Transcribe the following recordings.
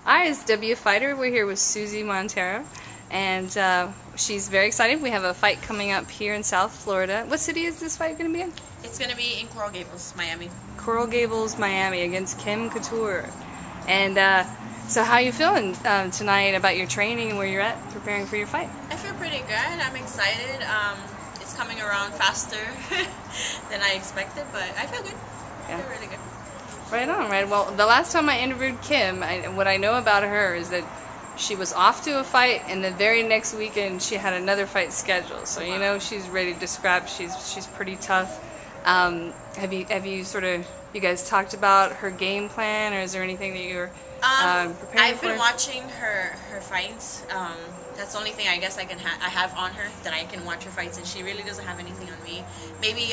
ISW Fighter. We're here with Suzie Montero, and she's very excited. We have a fight coming up here in South Florida. What city is this fight going to be in? It's going to be in Coral Gables, Miami. Coral Gables, Miami, against Kim Couture. And so how are you feeling tonight about your training and where you're at preparing for your fight? I feel pretty good. I'm excited. It's coming around faster than I expected, but I feel good. I feel really good. Right on, right. Well, the last time I interviewed Kim, what I know about her is that she was off to a fight, and the very next weekend she had another fight scheduled. So you know she's ready to scrap. She's pretty tough. Have you you guys talked about her game plan, or is there anything that you're preparing for? I've been watching her fights. That's the only thing I guess I have on her, that I can watch her fights, and she really doesn't have anything on me. Maybe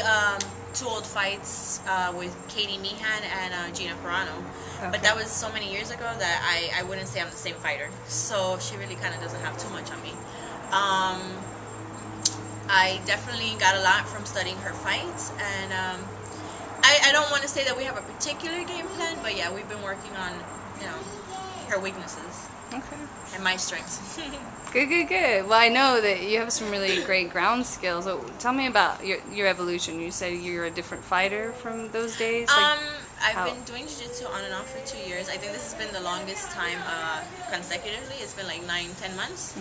2 old fights with Katie Meehan and Gina Carano. Okay. But that was so many years ago that I wouldn't say I'm the same fighter. So she really kind of doesn't have too much on me. I definitely got a lot from studying her fights, and I don't want to say that we have a particular game plan, but yeah, we've been working on, her weaknesses. Okay. And my strengths. Good. Well, I know that you have some really great ground skills. So tell me about your evolution. You said you're a different fighter from those days? I've been doing jiu-jitsu on and off for 2 years. I think this has been the longest time consecutively. It's been like 9-10 months.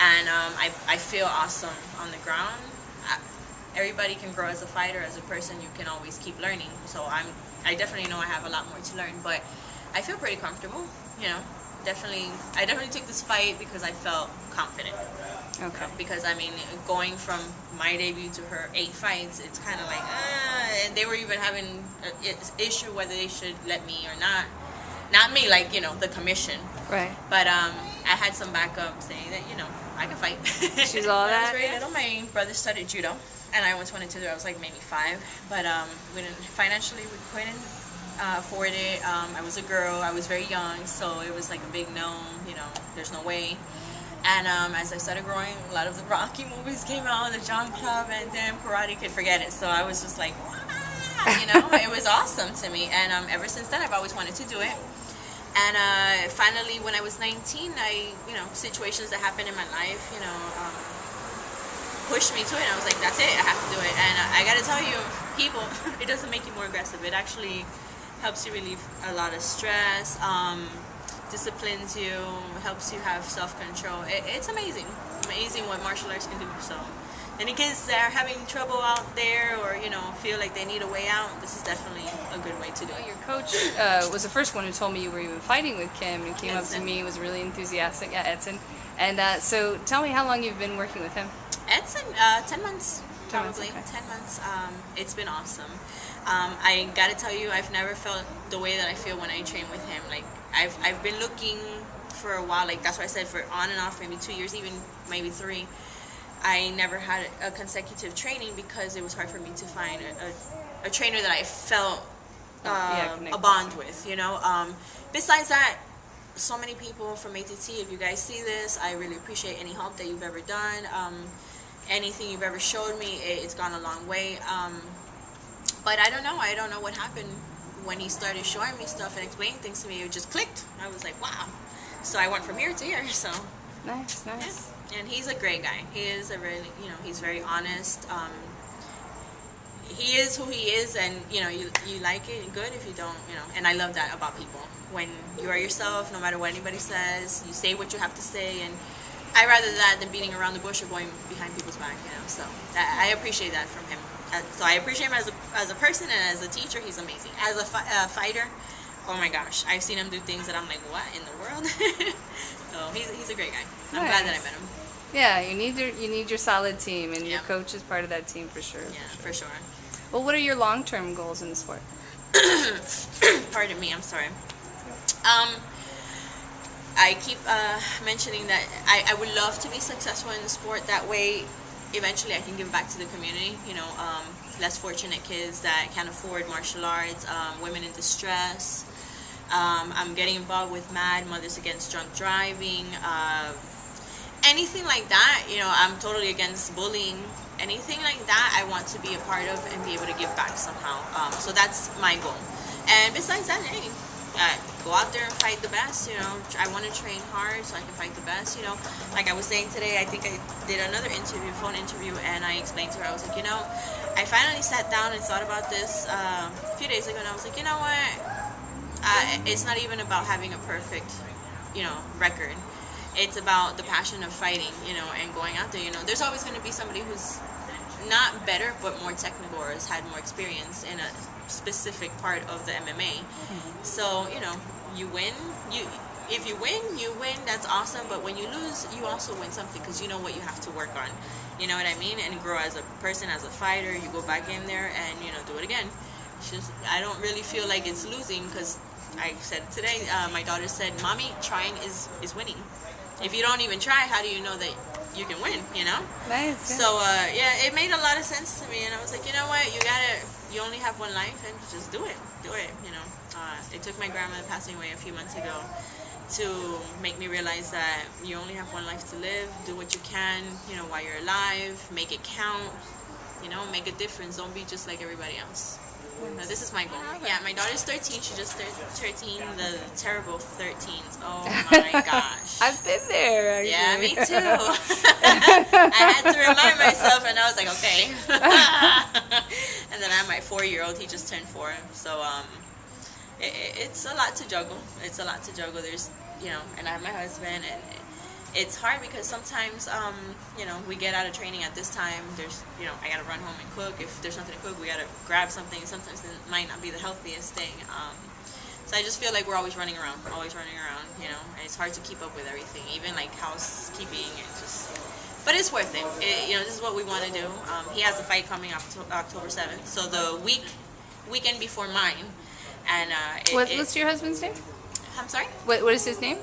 And I feel awesome on the ground. Everybody can grow as a fighter, as a person. You can always keep learning. So I definitely know I have a lot more to learn. But I feel pretty comfortable, I definitely took this fight because I felt confident. Okay. Because going from my debut to her 8 fights, it's kind of like, and they were even having an issue whether they should let me or not. Not me, like, the commission. Right. But I had some backup saying that, I can fight. She's all that. I was very little. My brother studied judo, and I always wanted to do it. I was like maybe 5, but we didn't, financially we couldn't afford it. I was a girl, I was very young, so it was like a big no, there's no way. And as I started growing, a lot of the Rocky movies came out, the John Club, and then Karate Kid, forget it. So I was just like, it was awesome to me. And ever since then, I've always wanted to do it. And finally, when I was 19, situations that happened in my life, pushed me to it. And I was like, that's it, I have to do it. And I gotta tell you, people, it doesn't make you more aggressive. It actually helps you relieve a lot of stress, disciplines you, helps you have self-control. It's amazing what martial arts can do. So any kids that are having trouble out there, or feel like they need a way out, this is definitely a good way to do it. Your coach was the first one who told me you were even fighting with Kim, and came Edson. up to me, was really enthusiastic. Yeah, Edson. And so tell me how long you've been working with him. Edson, 10 months. 10 months, Probably okay. 10 months. It's been awesome. I gotta tell you, I've never felt the way that I feel when I train with him. Like I've been looking for a while. Like that's why I said for on and off, maybe 2 years, even maybe 3. I never had a consecutive training because it was hard for me to find a trainer that I felt a bond with. Besides that, so many people from ATT. If you guys see this, I really appreciate any help that you've ever done. Anything you've ever showed me, it's gone a long way. But I don't know what happened when he started showing me stuff and explaining things to me. It just clicked. I was like, wow. So I went from here to here. So Nice. yeah. And he's a great guy. He is a really, he's very honest. He is who he is, and you like it, good. If you don't, and I love that about people. When you are yourself, no matter what anybody says, you say what you have to say, and I rather that than beating around the bush or going behind people's back. So I appreciate that from him. So I appreciate him as a person, and as a teacher, he's amazing. As a fighter, oh my gosh, I've seen him do things that I'm like, what in the world? So he's a great guy. I'm glad that I met him. Yeah, you need your solid team, and your coach is part of that team for sure. Yeah, for sure. Well, what are your long-term goals in the sport? Pardon me, I'm sorry. I keep mentioning that I would love to be successful in the sport. That way, eventually I can give back to the community. Less fortunate kids that can't afford martial arts, women in distress. I'm getting involved with MAD, Mothers Against Drunk Driving. Anything like that, I'm totally against bullying. Anything like that, I want to be a part of and be able to give back somehow. So that's my goal. And besides that, hey, go out there and fight the best. You know, I want to train hard so I can fight the best. You know, like I was saying today, I think I did another interview, phone interview, and I explained to her, I was like, you know, I finally sat down and thought about this a few days ago, and I was like, you know what? It's not even about having a perfect, you know, record. It's about the passion of fighting, you know, and going out there. You know, there's always going to be somebody who's not better but more technical or has had more experience in a specific part of the MMA. So, you know, you win, if you win, that's awesome, but when you lose, you also win something because you know what you have to work on. You know what I mean? And grow as a person, as a fighter. You go back in there and, you know, do it again. It's just, I don't really feel like it's losing because I said today, my daughter said, Mommy, trying is winning. If you don't even try, how do you know that you can win, you know? Nice. Yeah. So, yeah, it made a lot of sense to me, and I was like, you know what, you only have one life, and just do it, you know? It took my grandmother passing away a few months ago to make me realize that you only have one life to live. Do what you can, you know, while you're alive, make it count, you know, make a difference. Don't be just like everybody else. No, this is my goal. Yeah, my daughter's 13. She just turned 13. The terrible 13s. Oh my gosh. I've been there. Actually. Yeah, me too. I had to remind myself, and I was like, okay. And then I have my 4-year-old. He just turned 4. So it's a lot to juggle. It's a lot to juggle. There's, you know, and I have my husband, and it's hard because sometimes, you know, we get out of training at this time. There's, you know, I got to run home and cook. If there's nothing to cook, we got to grab something. Sometimes it might not be the healthiest thing. So I just feel like we're always running around, you know, and it's hard to keep up with everything, even like housekeeping and just, but it's worth it. You know, this is what we want to do. He has a fight coming up October 7th. So the weekend before mine. And what's your husband's name? I'm sorry? What is his name?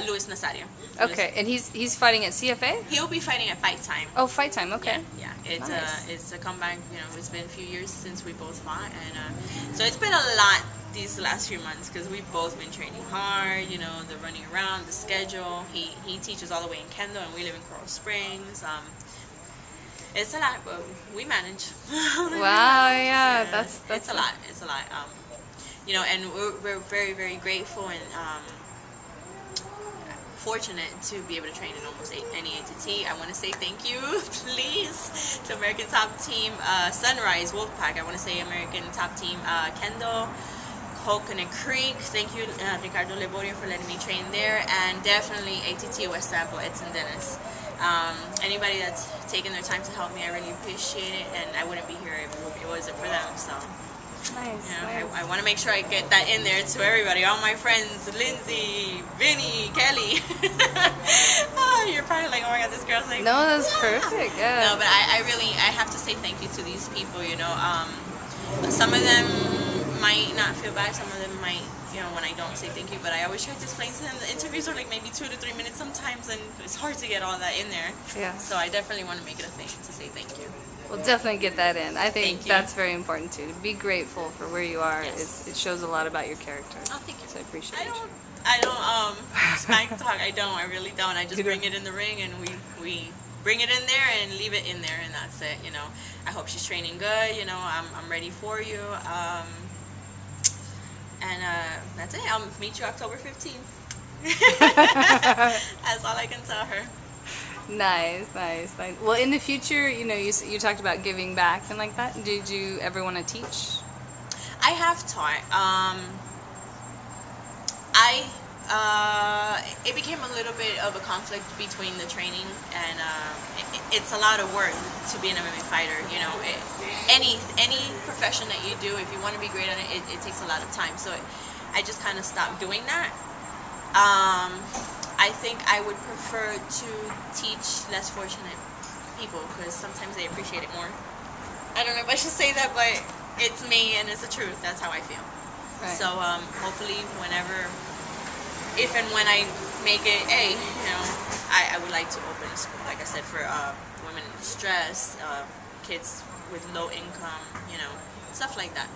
Luis Nazario. Okay, and he's fighting at CFA? He'll be fighting at Fight Time. Oh, Fight Time. Okay. Yeah. It's nice. It's a comeback. You know, it's been a few years since we both fought, and so it's been a lot these last few months because we've both been training hard. You know, the running around, the schedule. He teaches all the way in Kendo, and we live in Coral Springs. It's a lot, but we manage. Wow. Yeah. That's it's a lot. It's a lot. You know, and we're very, very grateful and fortunate to be able to train in almost any ATT. I want to say thank you, please, to American Top Team Sunrise Wolfpack. I want to say American Top Team Kendo, Coconut Creek. Thank you, Ricardo Leborio, for letting me train there, and definitely ATT West Tampa, Edson Dennis. Anybody that's taken their time to help me, I really appreciate it, and I wouldn't be here if it wasn't for them. So. Nice. You know, Nice. I want to make sure I get that in there to everybody, all my friends, Lindsay, Vinny, Kelly. Oh, you're probably like, oh my God, this girl's like. No, that's perfect. Yeah. No, but I have to say thank you to these people. You know, some of them might not feel bad. Some of them might, you know, when I don't say thank you. But I always try to explain to them. The interviews are like maybe 2 to 3 minutes sometimes, and it's hard to get all that in there. Yeah. So I definitely want to make it a thing to say thank you. We'll definitely get that in. I think Thank you. that's very important too. To be grateful for where you are. Yes. It shows a lot about your character. Oh, thank you. So I appreciate you. I don't smack talk. I really don't. I just bring it in the ring, and we bring it in there and leave it in there, and that's it. You know, I hope she's training good. You know, I'm ready for you. And that's it. I'll meet you October 15th. That's all I can tell her. Nice. Well, in the future, you know, you talked about giving back and like that. Did you ever want to teach? I have taught. It became a little bit of a conflict between the training and it's a lot of work to be an MMA fighter. You know, any profession that you do, if you want to be great at it, it takes a lot of time. So I just kind of stopped doing that. I think I would prefer to teach less fortunate people because sometimes they appreciate it more. I don't know if I should say that, but it's me and it's the truth. That's how I feel. Right. So hopefully if and when I make it, you know, I would like to open a school, like I said, for women in distress, kids with low income, you know, stuff like that.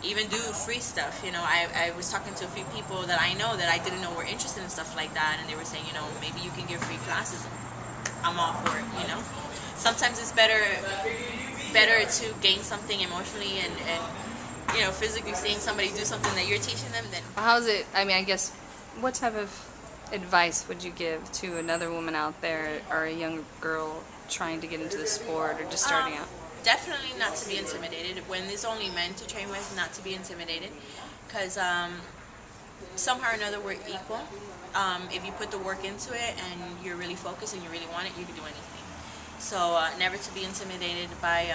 Even do free stuff, you know. I was talking to a few people that I know that I didn't know were interested in stuff like that, and they were saying, you know, maybe you can give free classes. I'm all for it, you know. Sometimes it's better to gain something emotionally and you know, physically seeing somebody do something that you're teaching them, then How's it? I mean, I guess, what type of advice would you give to another woman out there or a young girl trying to get into the sport or just starting out? definitely not to be intimidated. When there's only men to train with, not to be intimidated, because somehow or another we're equal. If you put the work into it and you're really focused and you really want it, you can do anything. So never to be intimidated by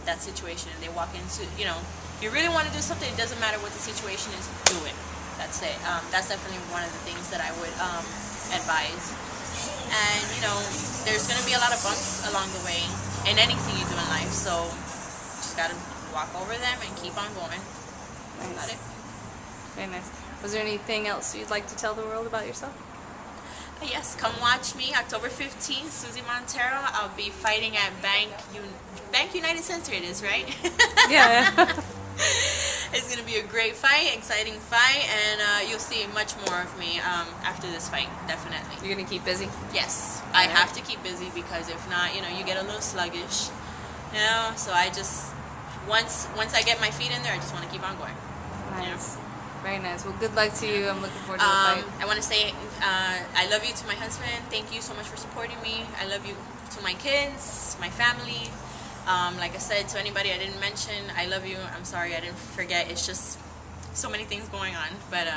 that situation. And they walk into, you know, if you really want to do something, it doesn't matter what the situation is, do it. That's it. That's definitely one of the things that I would advise. And, you know, there's going to be a lot of bumps along the way in anything you do in life. So just got to walk over them and keep on going. That's about it. Very nice. Was there anything else you'd like to tell the world about yourself? Yes, come watch me October 15th, Suzie Montero. I'll be fighting at Bank United Center, it is, right? Yeah. It's going to be a great fight, exciting fight, and you'll see much more of me after this fight, definitely. You're going to keep busy? Yes, I have to keep busy because if not, you know, you get a little sluggish, you know, so I just, once I get my feet in there, I just want to keep on going. Nice. You know? Very nice. Well, good luck to you. I'm looking forward to the fight. I want to say I love you to my husband. Thank you so much for supporting me. I love you to my kids, my family. Like I said, to anybody I didn't mention, I love you. I'm sorry I didn't forget. It's just so many things going on. But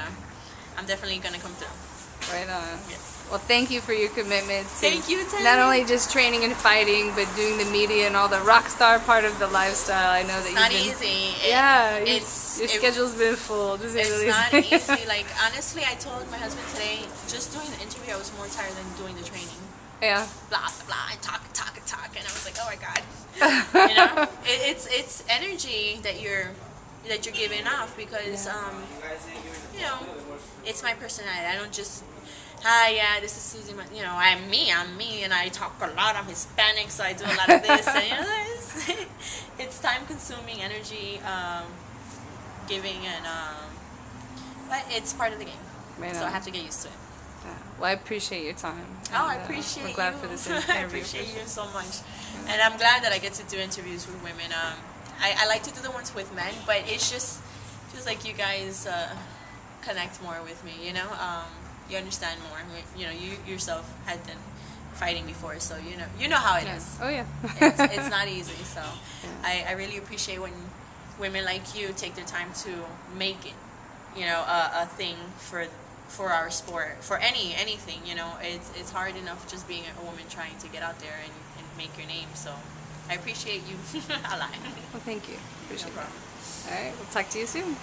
I'm definitely going to come through. Right on. Yes. Well, thank you for your commitment to Thank you, Tammy. not only just training and fighting, but doing the media and all the rock star part of the lifestyle. I know that It's not you've been, easy. your schedule's been full. To say It's the not least. easy. Like, honestly, I told my husband today, just doing the interview, I was more tired than doing the training. Yeah. Blah, blah, blah, and talk. And I was like, oh my God. You know? It's energy that you're giving off because, you know, it's my personality. I don't just, hi, yeah, this is Suzie, you know, I'm me, and I talk a lot. I'm Hispanic, so I do a lot of this. And, you know, it's time-consuming, energy giving, and but it's part of the game. Right So on. I have to get used to it. Yeah. Well, I appreciate your time. Oh, I And, appreciate we're glad you. for this I interview. appreciate you so much, and I'm glad that I get to do interviews with women. I like to do the ones with men, but it's just feels like you guys connect more with me. You know, you understand more. You know, you yourself had been fighting before, so you know how it is. Oh yeah. It's not easy. So I really appreciate when women like you take their time to make it, you know, a thing for our sport, for anything. You know, it's hard enough just being a woman trying to get out there and make your name. So I appreciate you a lot. Well, thank you. Appreciate No that. problem. All right. We'll talk to you soon.